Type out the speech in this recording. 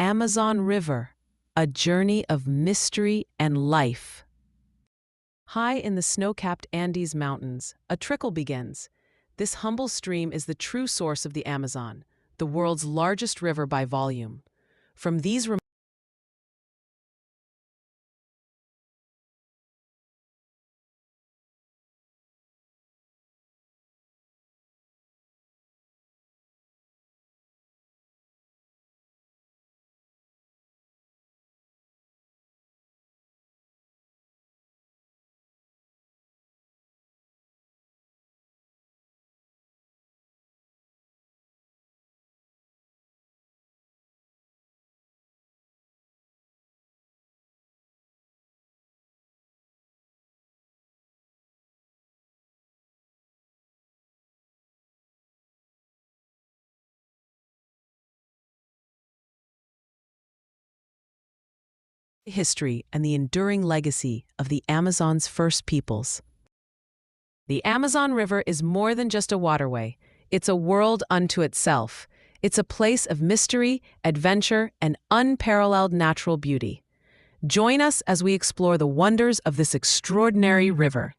Amazon River, a journey of mystery and life. High in the snow-capped Andes Mountains, a trickle begins. This humble stream is the true source of the Amazon, the world's largest river by volume. From these history and the enduring legacy of the Amazon's first peoples. The Amazon River is more than just a waterway. It's a world unto itself. It's a place of mystery, adventure, and unparalleled natural beauty. Join us as we explore the wonders of this extraordinary river.